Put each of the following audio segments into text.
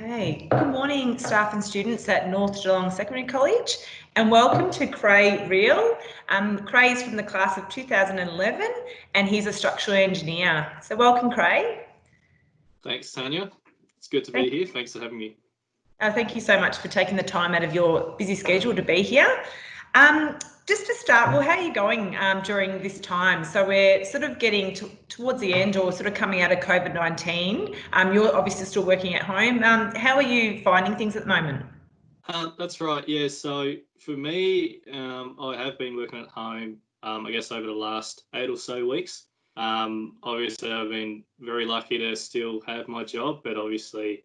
Okay, good morning staff and students at North Geelong Secondary College and welcome to Kray Real. Kray is from the class of 2011 and he's a structural engineer. So welcome Kray. Thanks Tanya, it's good to be here, thanks for having me. Thank you so much for taking the time out of your busy schedule to be here. Just to start, well, how are you going during this time? So we're sort of getting towards the end or sort of coming out of COVID-19. You're obviously still working at home. How are you finding things at the moment? That's right, yeah. So for me, I have been working at home, I guess over the last 8 or so weeks. Obviously, I've been very lucky to still have my job, but obviously,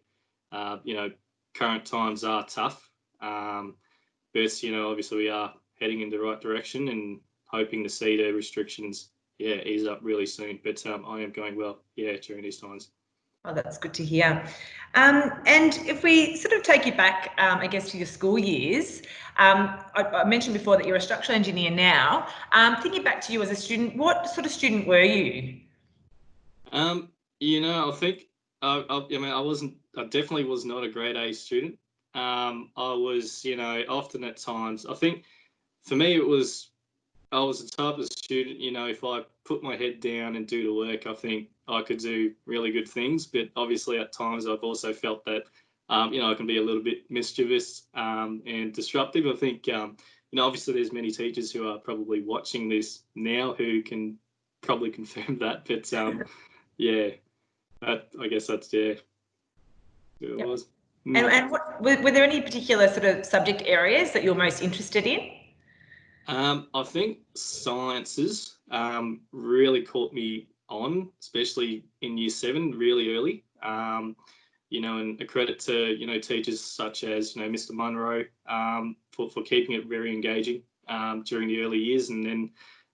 current times are tough. But, obviously we are heading in the right direction and hoping to see the restrictions, ease up really soon. But I am going well, during these times. Oh, that's good to hear. And if we sort of take you back, I guess, to your school years, I mentioned before that you're a structural engineer now. Thinking back to you as a student, what sort of student were you? I think I definitely was not a grade A student. I was, often at times, I think for me I was the type of student, if I put my head down and do the work, I think I could do really good things. But obviously at times I've also felt that, I can be a little bit mischievous and disruptive. I think, obviously there's many teachers who are probably watching this now who can probably confirm that. But I guess that's, it was. And what were there any particular sort of subject areas that you're most interested in? I think sciences really caught me on, especially in year 7, really early. And a credit to teachers such as Mr. Munro for keeping it very engaging during the early years, and then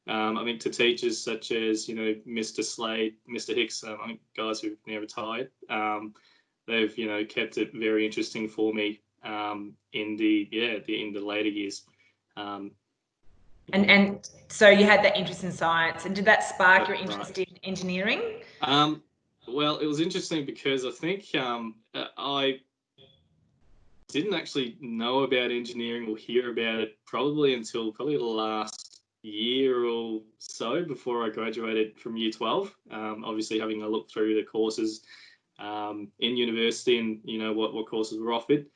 I think to teachers such as Mr. Slade, Mr. Hicks, I think guys who've now retired. They've kept it very interesting for me in the later years. And so you had that interest in science, and did that spark your interest in engineering? Well, it was interesting because I think I didn't actually know about engineering or hear about it probably the last year or so before I graduated from year 12. Obviously having a look through the courses in university and what courses were offered.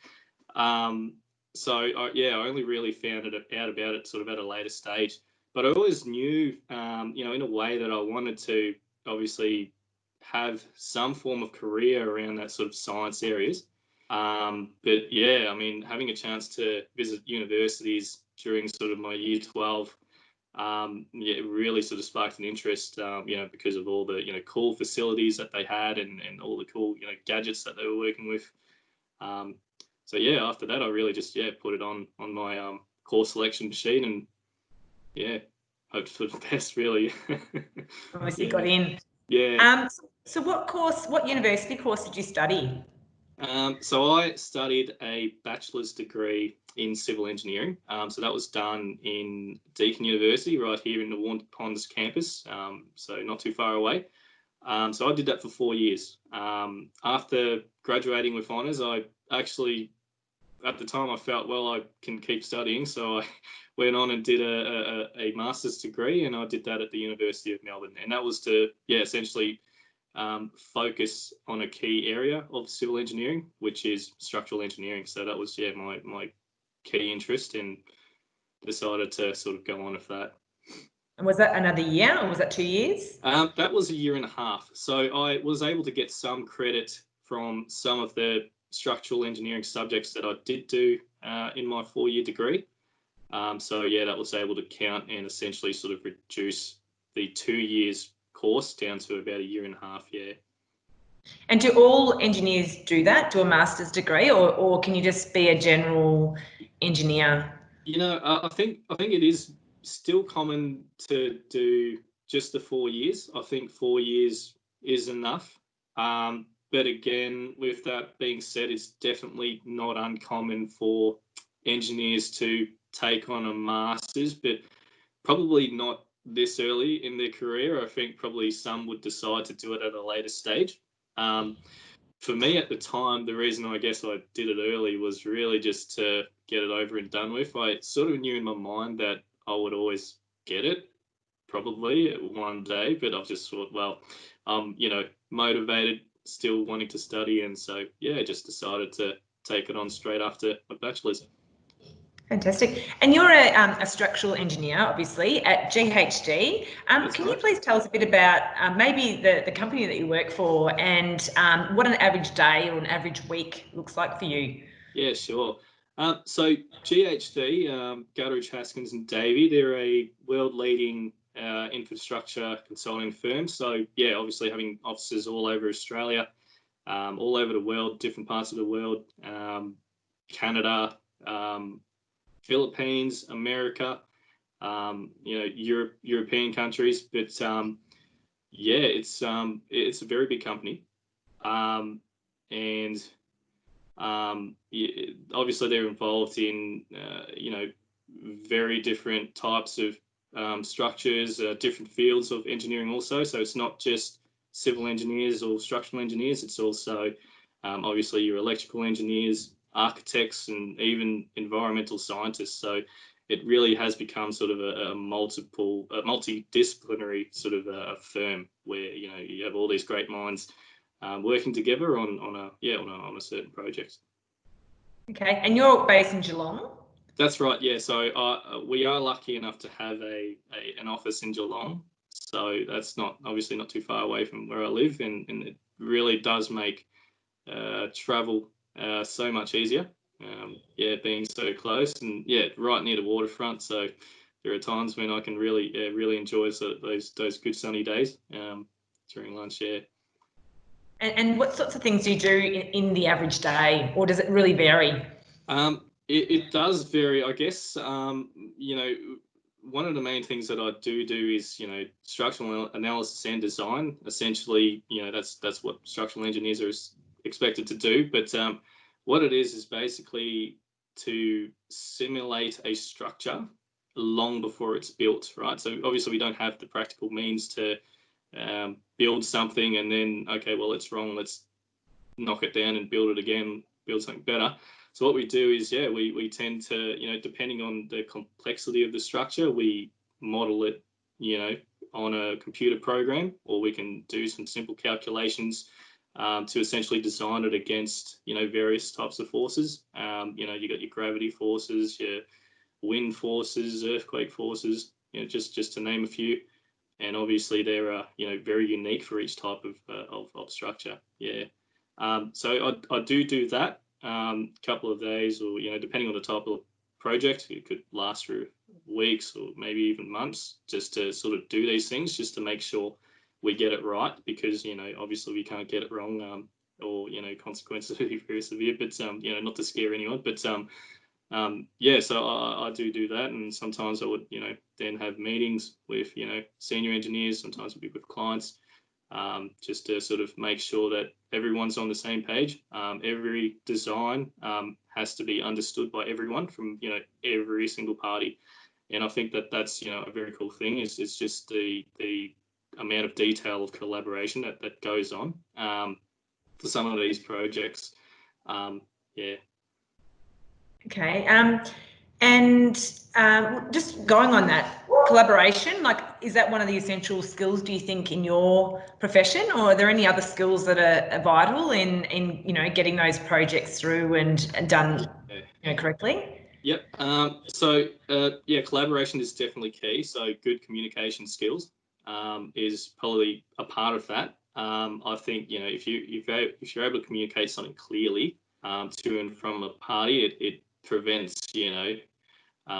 So I only really found out about it sort of at a later stage. But I always knew, in a way that I wanted to obviously have some form of career around that sort of science areas. But having a chance to visit universities during sort of my year 12, it really sort of sparked an interest, because of all the, cool facilities that they had and all the cool, gadgets that they were working with. So after that, I really just put it on my course selection sheet and hoped for the best, really. Obviously got in. So what university course did you study? So I studied a bachelor's degree in civil engineering. So that was done in Deakin University, right here in the Warned Ponds campus. So not too far away. So I did that for 4 years. After graduating with honours, I actually, at the time, I felt, well, I can keep studying. So I went on and did a master's degree, and I did that at the University of Melbourne. And that was to, essentially focus on a key area of civil engineering, which is structural engineering. So that was, my key interest, and decided to sort of go on with that. And was that another year or was that 2 years? That was a year and a half. So I was able to get some credit from some of the structural engineering subjects that I did do in my 4-year degree. That was able to count and essentially sort of reduce the 2 years course down to about a year and a half. And do all engineers do that, do a master's degree, or can you just be a general engineer? I think it is still common to do just the 4 years. I think 4 years is enough. But again, with that being said, it's definitely not uncommon for engineers to take on a master's, but probably not this early in their career. I think probably some would decide to do it at a later stage. for me at the time, the reason I guess I did it early was really just to get it over and done with. I sort of knew in my mind that I would always get it, probably one day, but I've just thought, well, you know, motivated, still wanting to study, and so yeah, just decided to take it on straight after my bachelor's. Fantastic. And you're a structural engineer, obviously, at GHD. Can you please tell us a bit about maybe the company that you work for and what an average day or an average week looks like for you? Yeah, sure. So GHD, Gutteridge, Haskins and Davey, they're a world-leading infrastructure consulting firm. So yeah, obviously having offices all over Australia, all over the world, different parts of the world, Canada, Philippines, America, you know, European countries, but yeah, it's a very big company, and yeah, obviously they're involved in you know, very different types of structures, different fields of engineering also. So it's not just civil engineers or structural engineers. It's also obviously your electrical engineers, architects, and even environmental scientists. So it really has become sort of a multidisciplinary sort of a firm where, you know, you have all these great minds working together on a certain project. Okay, and you're based in Geelong? That's right. Yeah. So we are lucky enough to have an office in Geelong. So that's obviously not too far away from where I live, and it really does make travel so much easier. Yeah, being so close, and yeah, right near the waterfront. So there are times when I can really enjoy those good sunny days during lunch. Yeah. And what sorts of things do you do in the average day, or does it really vary? It does vary, I guess. You know, one of the main things that I do is, you know, structural analysis and design. Essentially, you know, that's what structural engineers are expected to do. But what it is basically to simulate a structure long before it's built, right? So obviously we don't have the practical means to build something and then, okay, well, it's wrong, let's knock it down and build it again, build something better. So what we do is, yeah, we tend to, you know, depending on the complexity of the structure, we model it, you know, on a computer program, or we can do some simple calculations to essentially design it against, you know, various types of forces. You know, you got your gravity forces, your wind forces, earthquake forces, you know, just to name a few. And obviously they're, you know, very unique for each type of structure. Yeah. So I do that couple of days, or, you know, depending on the type of project, it could last for weeks or maybe even months, just to sort of do these things, just to make sure we get it right, because, you know, obviously we can't get it wrong, or, you know, consequences would be very severe, but you know, not to scare anyone, but yeah, so I do that, and sometimes I would, you know, then have meetings with, you know, senior engineers, sometimes it'd be with clients, just to sort of make sure that everyone's on the same page. Every design has to be understood by everyone from, you know, every single party. And I think that's, you know, a very cool thing. It's just the amount of detail of collaboration that goes on for some of these projects. Yeah. Okay. And just going on that collaboration, like, is that one of the essential skills, do you think, in your profession, or are there any other skills that are vital in you know, getting those projects through and done, you know, correctly? Yep. So yeah, collaboration is definitely key. So good communication skills is probably a part of that. I think, you know, if you're able to communicate something clearly to and from a party, it prevents, you know,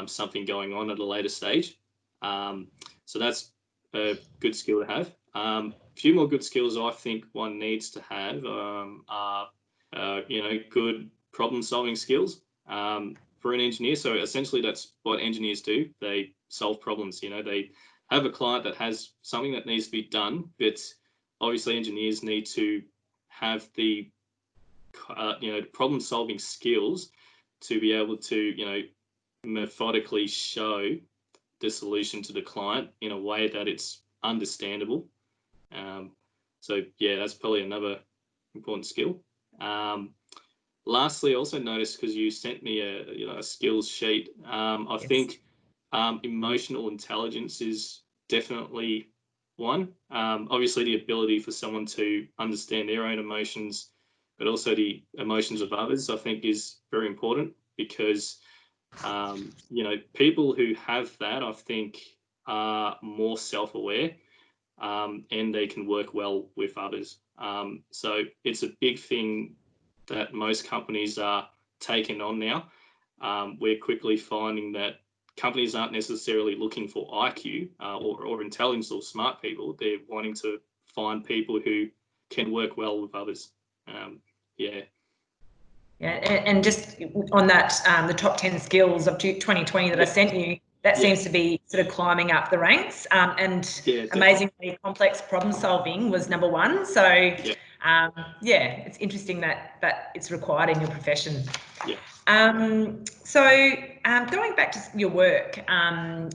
something going on at a later stage. So that's a good skill to have. A few more good skills I think one needs to have are, you know, good problem-solving skills for an engineer. So essentially, that's what engineers do. They solve problems. You know, they have a client that has something that needs to be done, but obviously, engineers need to have the you know, problem-solving skills to be able to, you know, methodically show the solution to the client in a way that it's understandable. So yeah, that's probably another important skill. Lastly, I also noticed, because you sent me a skills sheet, I think emotional intelligence is definitely one. Obviously, the ability for someone to understand their own emotions, but also the emotions of others, I think is very important, because people who have that, I think, are more self-aware, and they can work well with others. So it's a big thing that most companies are taking on now. We're quickly finding that companies aren't necessarily looking for IQ or intelligence or smart people. They're wanting to find people who can work well with others. Yeah. Yeah, and just on that, the top 10 skills of 2020 that I sent you, that seems to be sort of climbing up the ranks, and amazingly complex problem solving was number one. So it's interesting that it's required in your profession. Going back to your work, and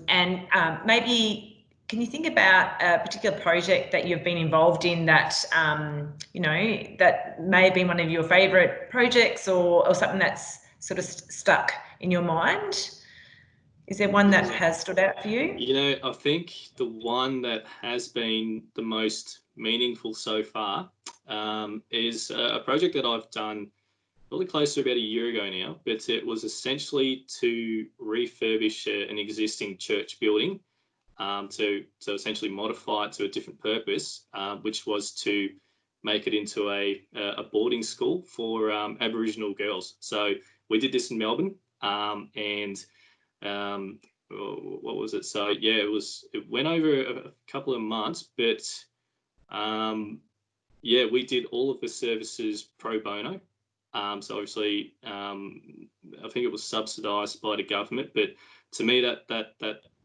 maybe can you think about a particular project that you've been involved in that that may have been one of your favourite projects, or something that's sort of stuck in your mind? Is there one that has stood out for you? I think the one that has been the most meaningful so far is a project that I've done really close to about a year ago now, but it was essentially to refurbish an existing church building, to essentially modify it to a different purpose, which was to make it into a boarding school for Aboriginal girls. So we did this in Melbourne, and what was it? So yeah, it went over a couple of months, but we did all of the services pro bono. So obviously, I think it was subsidised by the government, but to me that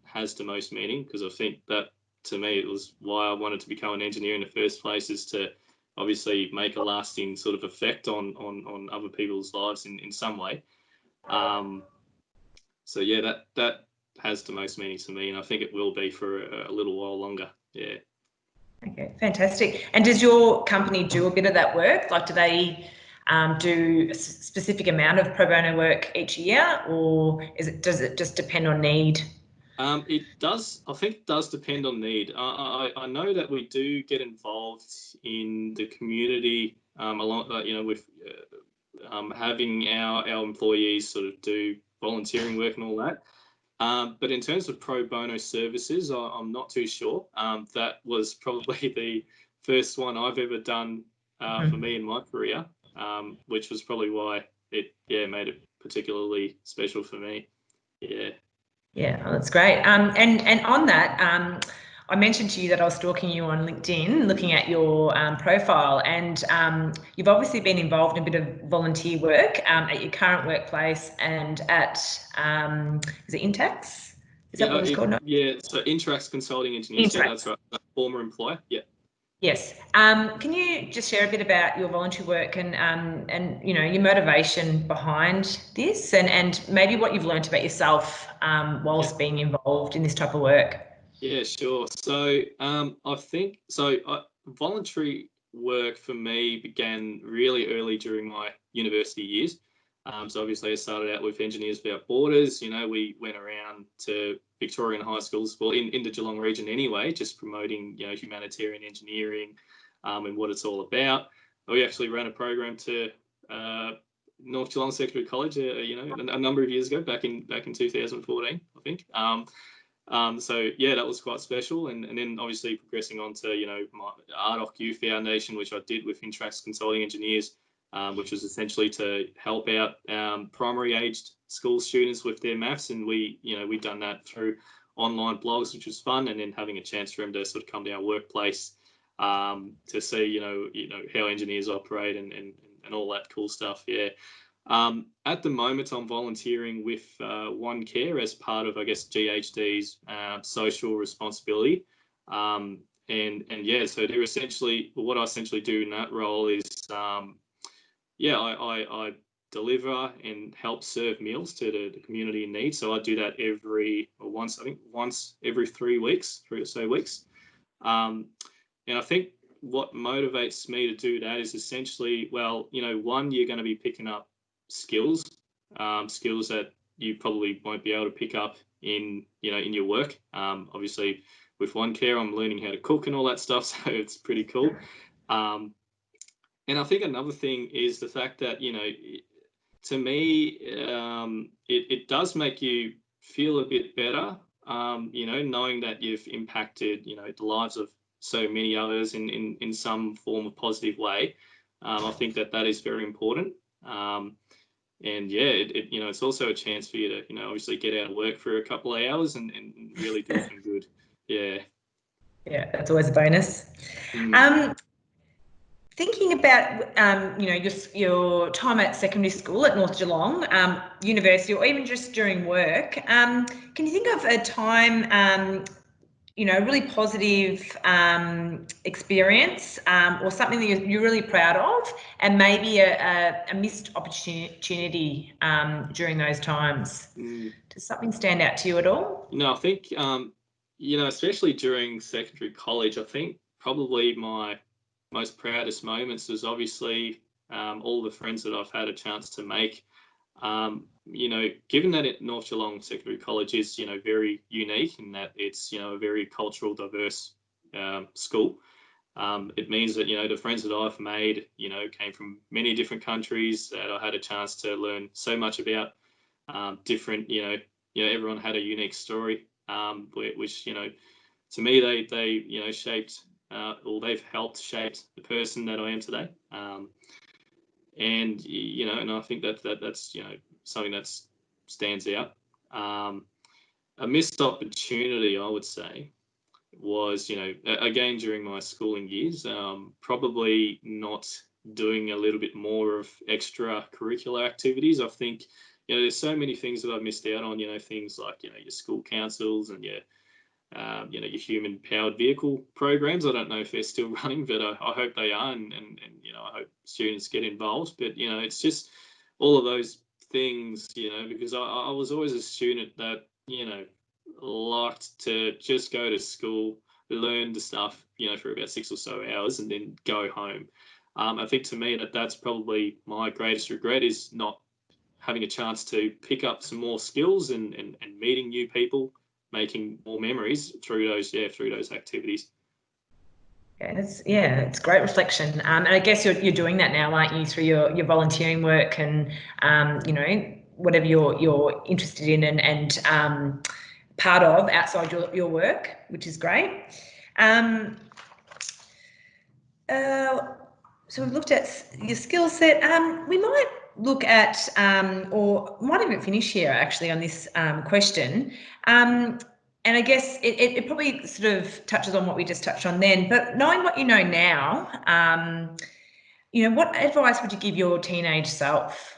has the most meaning, because I think that, to me, it was why I wanted to become an engineer in the first place, is to obviously make a lasting sort of effect on other people's lives in some way. So yeah, that has the most meaning to me, and I think it will be for a little while longer. Yeah. Okay, fantastic. And does your company do a bit of that work? Like, do they do a specific amount of pro bono work each year, or does it just depend on need? It does. I think it does depend on need. I know that we do get involved in the community along, with having our employees sort of do volunteering work and all that. But in terms of pro bono services, I'm not too sure. That was probably the first one I've ever done for me in my career, which was probably why it made it particularly special for me. Yeah. Yeah, oh, that's great. And on that, I mentioned to you that I was stalking you on LinkedIn, looking at your profile, and you've obviously been involved in a bit of volunteer work at your current workplace and at, is it Intax? Is that what it's called? No? Yeah, so Interax Consulting Engineers. Yeah, that's right. Former employer. Yeah. Yes. Can you just share a bit about your voluntary work and your motivation behind this, and maybe what you've learned about yourself whilst being involved in this type of work? Yeah, sure. So I think voluntary work for me began really early during my university years. So obviously I started out with Engineers Without Borders. We went around to Victorian high schools, well, in the Geelong region anyway, just promoting, humanitarian engineering and what it's all about. We actually ran a program to North Geelong Secondary College, a number of years ago, back in 2014, I think. So yeah, that was quite special, and then obviously progressing on to my ARDOC Youth Foundation, which I did with Interax Consulting Engineers, which was essentially to help out primary aged school students with their maths, and we've done that through online blogs, which was fun, and then having a chance for them to sort of come to our workplace to see how engineers operate and all that cool stuff. Yeah. At the moment, I'm volunteering with One Care as part of, I guess, GHD's social responsibility. So they're essentially, what I essentially do in that role is, I deliver and help serve meals to the community in need. So I do that once every 3 weeks, 3 or so weeks. And I think what motivates me to do that is essentially, well, one, you're going to be picking up skills, skills that you probably won't be able to pick up in your work. Obviously, with One Care, I'm learning how to cook and all that stuff, so it's pretty cool. And I think another thing is the fact that, to me, it does make you feel a bit better, knowing that you've impacted, the lives of so many others in some form of positive way. I think that is very important. And yeah, it's also a chance for you to, obviously get out of work for a couple of hours and really do some good. Yeah. Yeah, that's always a bonus. Thinking about, your time at secondary school at North Geelong, university, or even just during work, can you think of a time, really positive experience, or something that you're really proud of, and maybe a missed opportunity during those times? Does something stand out to you at all? I think, especially during secondary college, I think probably my most proudest moments is obviously all the friends that I've had a chance to make. Given that North Geelong Secondary College is, very unique in that it's, a very cultural, diverse school. It means that, the friends that I've made, came from many different countries that I had a chance to learn so much about. Different, everyone had a unique story, which, to me, they shaped, or they've helped shape the person that I am today. And I think that's something that stands out. A missed opportunity, I would say, was again during my schooling years, probably not doing a little bit more of extracurricular activities. I think there's so many things that I've missed out on. Things like your school councils and your human powered vehicle programs. I don't know if they're still running, but I hope they are, and I hope students get involved. But it's just all of those things, because I was always a student that liked to just go to school, learn the stuff, for about 6 or so hours, and then go home. I think to me that's probably my greatest regret, is not having a chance to pick up some more skills and meeting new people, making more memories through those activities. Yeah, it's great reflection. And I guess you're doing that now, aren't you, through your volunteering work and whatever you're interested in and part of outside your work, which is great. So we've looked at your skill set. We might look at, or might even finish here actually on this question. And I guess it probably sort of touches on what we just touched on then, but knowing what you know now, what advice would you give your teenage self?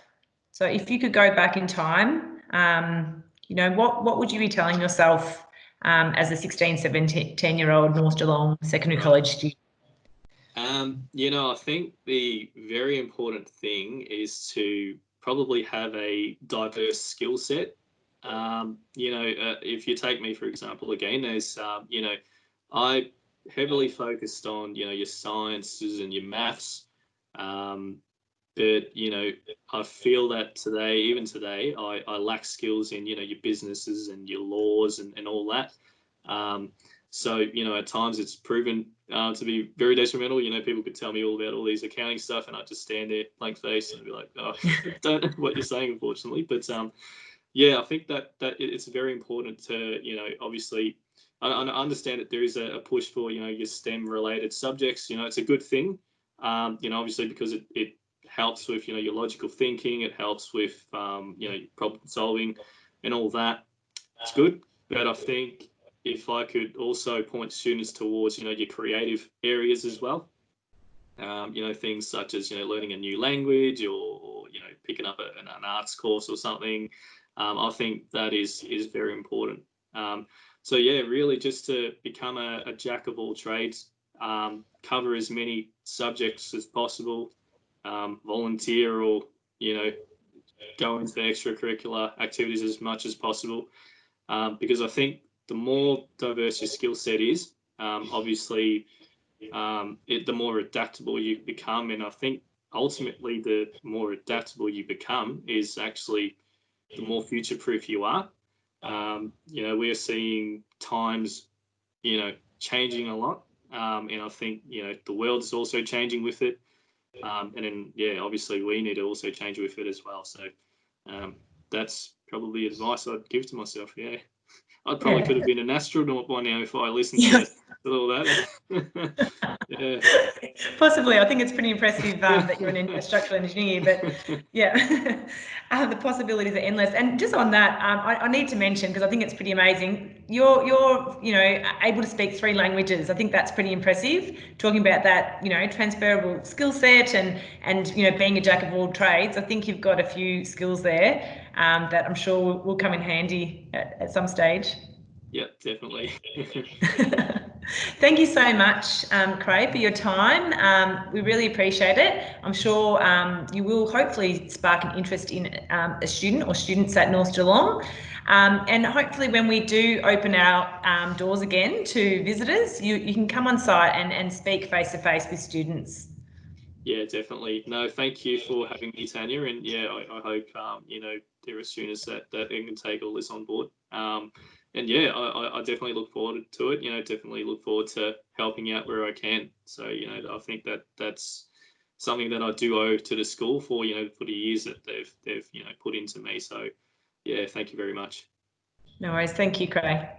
So if you could go back in time, what would you be telling yourself as a 16, 17-year-old North Geelong secondary college student? I think the very important thing is to probably have a diverse skill set. If you take me, for example, again, there's, I heavily focused on, your sciences and your maths. But, I feel that even today, I lack skills in, your businesses and your laws and all that. So, at times it's proven to be very detrimental. People could tell me all about all these accounting stuff and I'd just stand there blank face and be like, oh, don't know what you're saying, unfortunately. But yeah, I think that it's very important to, obviously, I understand that there is a push for, your STEM related subjects. It's a good thing, obviously, because it helps with, your logical thinking. It helps with, problem solving and all that. It's good. But I think if I could also point students towards, your creative areas as well, things such as, learning a new language or picking up an arts course or something. I think that is very important. So yeah, really just to become a jack of all trades, cover as many subjects as possible, volunteer or, go into extracurricular activities as much as possible. Because I think the more diverse your skill set is, obviously, the more adaptable you become. And I think ultimately the more adaptable you become is actually the more future-proof you are. You know, we're seeing times, you know, changing a lot. And I think, you know, the world is also changing with it. And then, yeah, obviously we need to also change with it as well. So that's probably advice I'd give to myself. Yeah. I probably could have been an astronaut by now if I listened to all that. Yeah. Possibly. I think it's pretty impressive that you're a structural engineer, but yeah, the possibilities are endless. And just on that, I need to mention, because I think it's pretty amazing, you're you know, able to speak 3 languages. I think that's pretty impressive. Talking about that, you know, transferable skill set and you know, being a jack of all trades. I think you've got a few skills there that I'm sure will come in handy at some stage. Yeah, definitely. Thank you so much, Kray, for your time. We really appreciate it. I'm sure you will hopefully spark an interest in a student or students at North Geelong. And hopefully when we do open our doors again to visitors, you can come on site and speak face-to-face with students. Yeah, definitely. No, thank you for having me, Tanya. And yeah, I hope, you know, there are students that can take all this on board. And yeah, I definitely look forward to it. You know, definitely look forward to helping out where I can. So, you know, I think that's something that I do owe to the school for, you know, for the years that they've you know, put into me. So yeah, thank you very much. No worries. Thank you, Kray.